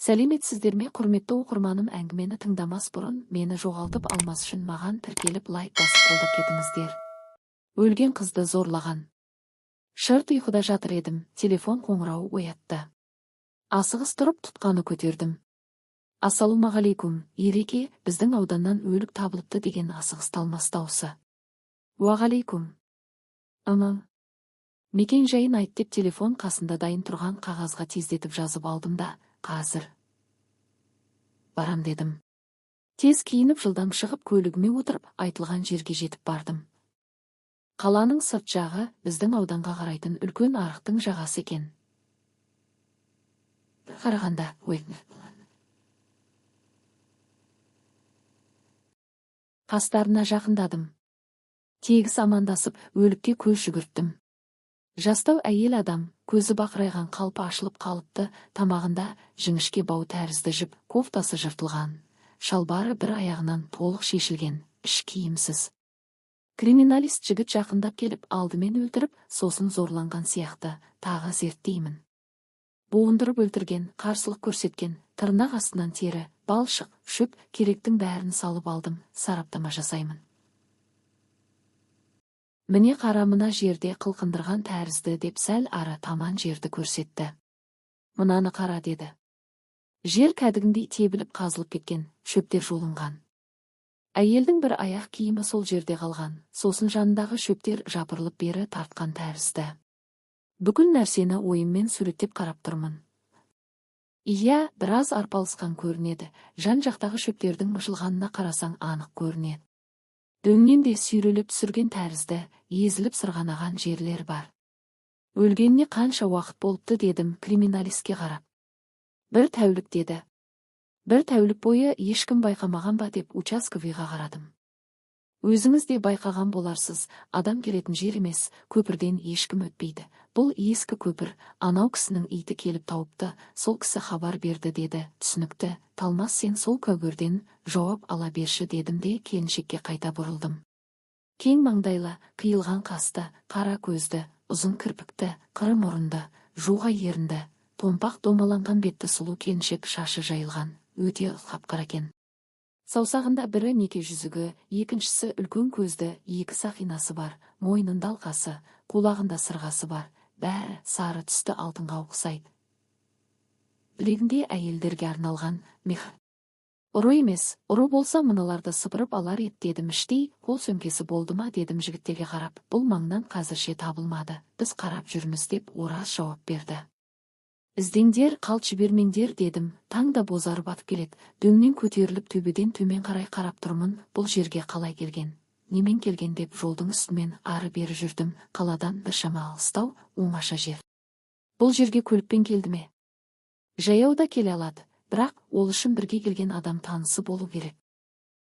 Сәлеметсіздер ме, құрметті оқырманым, әңгімені тыңдамас бұрын мені жоғалтып алмас үшін маған тіркеліп лайк басып қолдап кетіңіздер. Өлген қызды зорлаған. Шырт ұйқыда жатыр едім, телефон қоңырауы оятты. Асығыс тұрып тұтқаны көтердім. Ассалаумағалейкум, Ереке, біздің ауданнан өлік табылыпты деген асығыс талмас даусы. Уағалейкум. Мекен жайын айт деп телефон қасында дайын тұрған қағазға тездетіп жазып алдым да, қазір барам дедім. Тез киініп жылдам шығып көлігіме отырып айтылған жерге жетіп бардым. Қаланың сырт жағы біздің ауданға қарайтын үлкен арықтың жағасы екен. Қарағанда, қастарына жақындадым. Тегіс амандасып, өлікке көз жүгірттім. Жастау әйел адам, көзі бақырайған қалпы ашылып қалыпты, тамағында жіңішке бау тәрізді жіп, кофтасы жыртылған, шалбары бір аяғынан толық шешілген, іш киімсіз. Криминалист жігіт жақындап келіп, алдымен өлтіріп, сосын зорланған сияқты, тағы зерттеймін. Буындырып өлтірген, қарсылық көрсеткен, тырнақ астынан тері, балшық, шөп, керектің бәрін салып алдым, сараптама жасаймын. Міне қара, мына жерде қылқындырған тәрізді деп сәл ары таман жерді көрсетті. Мынаны қара деді. Жер кәдігіндей тебіліп қазылып кеткен, шөптер жолынған. Әйелдің бір аяқ киімі сол жерде қалған, сосын жанындағы шөптер жапырылып бері тартқан тәрізді. Бүкіл нәрсені ойыммен суреттеп қарап тұрмын. Иә, біраз арпалысқан көрінеді, жан жақтағы шөптердің мыжылғанына қарасаң анық көрінеді. Дөңнен де сүйрелеп түсірген тәрізді, езіліп сырғанаған жерлер бар. Өлгеніне қанша уақыт болыпты дедім криминалистке қарап. 1 тәулік деді. 1 тәулік бойы ешкім байқамаған ба деп участковыйға қарадым. Өзіңіз де байқаған боларсыз, адам келетін жер емес, көпірден ешкім өтпейді. Бұл ескі көпір, анау кісінің иті келіп тауыпты, сол кісі хабар берді деді. Түсінікті, Талмас, сен сол көгерден жауап ала берші дедім де келіншекке қайта бұрылдым. Кең маңдайлы, қиылған қасты, қара көзді, ұзын кірпікті, қыры мұрынды, жуға ерінді, томпақ домаланған бетті сұлу келіншек, шашы жайылған, өте қап-қара екен. Саусағында бірі неке жүзігі, екіншісі үлкен көзді, 2 сақинасы бар, мойнында алқасы, құлағында сырғасы бар, бәрі сары түсті алтынға ұқсайды. Білегінде әйелдерге арналған мех. Ұры емес, ұры болса мыналарды сыпырып алар ет дедім іштей, қол сөмкесі болды ма дедім жігіттерге қарап. Бұл маңнан қазірше табылмады, біз қарап жүрміз деп ораз жауап берді. Іздеңдер, қалт жібермеңдер дедім, таң да бозарып атып келеді, дөңнен көтеріліп төбеден төмен қарай қарап тұрмын, бұл жерге қалай келген, немен келген деп жолдың үстімен ары бері жүрдім, қаладан біршама алыстау, оңаша жер. Бұл жерге көлікпен келді ме? Жаяу да келе алады, бірақ ол үшін бірге келген адам танысы болу керек.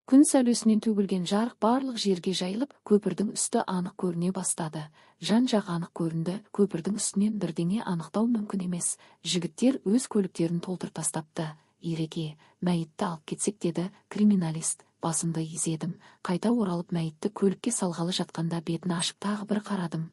Күн сәулесінен төгілген жарық барлық жерге жайылып, көпірдің үсті анық көріне бастады. Жан-жақ анық көрінді, көпірдің үстінен бірдеңе анықтау мүмкін емес. Жігіттер өз көліктерін толтыр тастапты. Ереке, мәйітті алып кетсек деді криминалист. Басымды изедім. Қайта оралып мәйітті көлікке салғалы жатқанда бетін ашып тағы бір қарадым.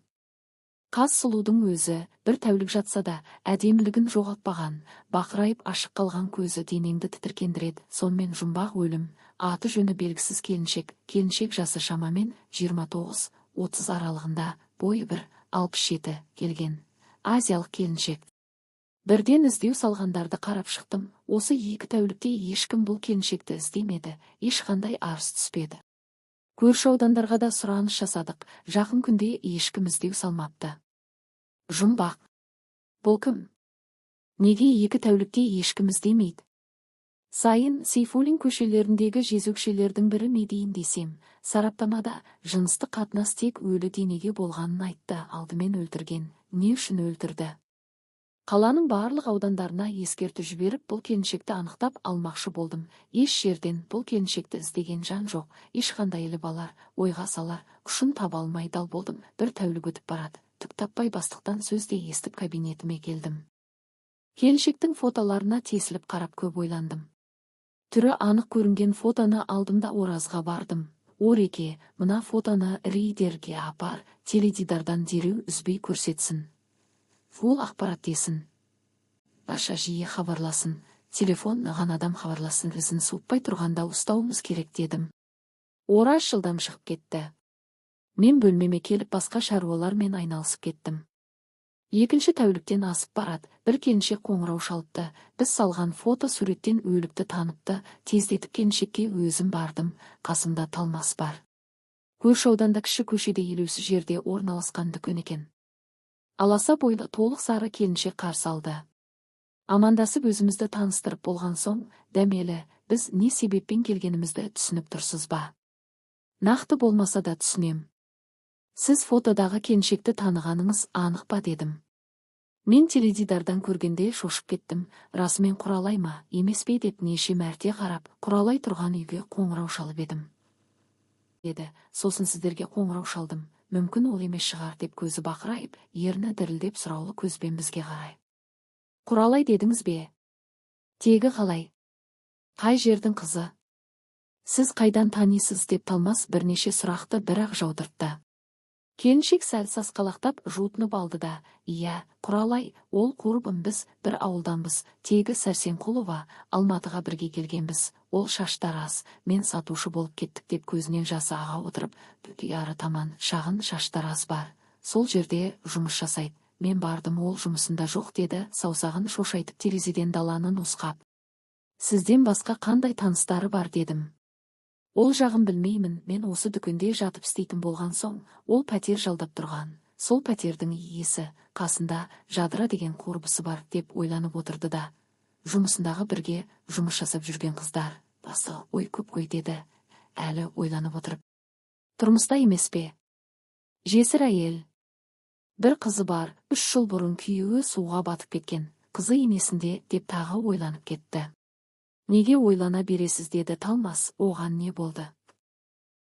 Қас сұлудың өзі, 1 тәулік жатса да, әдемілігін жоғалтпаған, бақырайып ашық қалған көзі денеңді тітіркендіреді, сонымен жұмбақ өлім, аты жөні белгісіз келіншек жасы шамамен 29-30 аралығында, бойы 1,67 келген, азиялық келіншек. Бірден іздеу салғандарды қарап шықтым, осы 2 тәулікте ешкім бұл келіншекті іздемеді, ешқандай арыз түспеді. Көрші аудандарға да сұраныс жасадық, жақын күнде ешкім іздеу салмапты. Жұмбақ. Бұл кім? Неге 2 тәулікте ешкім іздемейді? Сайын Сейфуллин көшелеріндегі жезөкшелердің бірі ме дейін десем, сараптамада жыныстық қатынас тек өлі денеге болғанын айтты, алдымен өлтірген, не үшін өлтірді? Қаланың барлық аудандарына ескерту жіберіп, бұл келіншекті анықтап алмақшы болдым. Еш жерден бұл келіншекті іздеген жан жоқ, ешқандай іліп алар, ойға салар, күшін таба алмай дал болдым. 1 тәулік өтіп барады, түк таппай бастықтан сөзде естіп кабинетіме келдім. Келіншектің фотоларына тесіліп қарап көп ойландым. Түрі анық көрінген фотоны алдым да оразға бардым. Ореке, мына фотоны рейдерге апар, теледидардан дереу үзбей көрсетсін. Фул ақпарат десін. Баша жиі хабарласын, Телефон наған адам хабарласын ізін суытпай тұрғанда ұстауымыз керек дедім. Ораш жылдам шығып кетті. Мен бөлмеме келіп басқа шаруалармен айналысып кеттім. Екінші тәуліктен асып барады, бір келіншек қоңырау шалыпты. Біз салған фото суреттен өлікті таныпты. Тездетіп келіншекке өзім бардым, қасымда Талмас бар. Көрші ауданда кіші көшеде елеусіз жерде орналасқан дүкен екен. Аласа бойлы толық сары келіншек қарсы алды. Амандасып өзімізді таныстырып болған соң, дәмелі, біз не себеппен келгенімізді түсініп тұрсыз ба? Нақты болмаса да түсінем. Сіз фотодағы келіншекті танығаныңыз анық па дедім. Мен теледидардан көргенде шошып кеттім. Расымен Құралай ма, емес пе деп неше мәрте қарап, Құралай тұрған үйге қоңырау шалып едім. Деді, сосын сіздерге қоңырау шалдым. Мүмкін ол емес шығар деп көзі бақырайып, ерні дірілдеп сұраулы көзбен бізге қарай. Құралай дедіңіз бе? Тегі қалай? Қай жердің қызы? Сіз қайдан танисыз деп Талмас бірнеше сұрақты бір-ақ жаудыртты. Келіншек сәл сасқалақтап жуытынып алды да, иә, Құралай, ол құрбым, біз бір ауылданбыз, тегі Сәрсенқұлова, Алматыға бірге келгенбіз, ол шаштараз, мен сатушы болып кеттік деп көзінен жасы аға отырып, бөтей ары таман шағын шаштараз бар, сол жерде жұмыс жасайды, мен бардым, ол жұмысында жоқ деді, саусағын шошайтып терезеден даланы нұсқап. Сізден басқа қандай таныстары бар дедім. Ол жағын білмеймін, мен осы дүкенде жатып істейтін болған соң, ол пәтер жалдап тұрған. Сол пәтердің иесі, қасында Жадыра деген құрбысы бар деп ойланып отырды да. Жұмысындағы бірге жұмыс жасап жүрген қыздар. Басы ой көп қой деді, әлі ойланып отырып. Тұрмыста емес пе? Жесір әйел. Бір қызы бар, 3 жыл бұрын күйеуі суға батып кеткен. Қызы енесінде деп тағы ойланып кетті. Неге ойлана бересіз деді Талмас, оған не болды?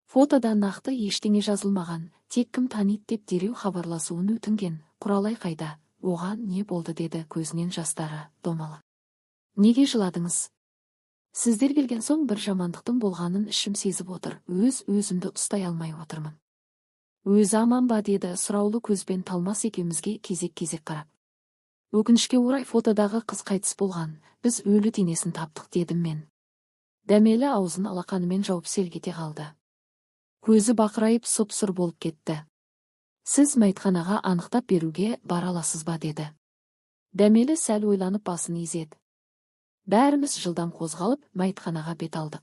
Фотода нақты ештеңе жазылмаған, тек кім таниды деп дереу хабарласуын өтінген. Құралай қайда? Оған не болды деді көзінен жастары домалап. Неге жыладыңыз? Сіздер келген соң бір жамандықтың болғанын ішім сезіп отыр, өзімді ұстай алмай отырмын. Өзі аман ба деді сұраулы көзбен Талмас екеумізге кезек-кезек қарап. Өкінішке орай фотодағы қыз қайтыс болған, біз өлі денесін таптық дедім мен. Дәмелі аузын алақанымен жауып селгете қалды. Көзі бақырайып сұп-сұр болып кетті. Сіз мәйітханаға анықтап беруге бара аласыз ба деді. Дәмелі сәл ойланып басын изеді. Бәріміз жылдам қозғалып мәйітханаға бет алдық.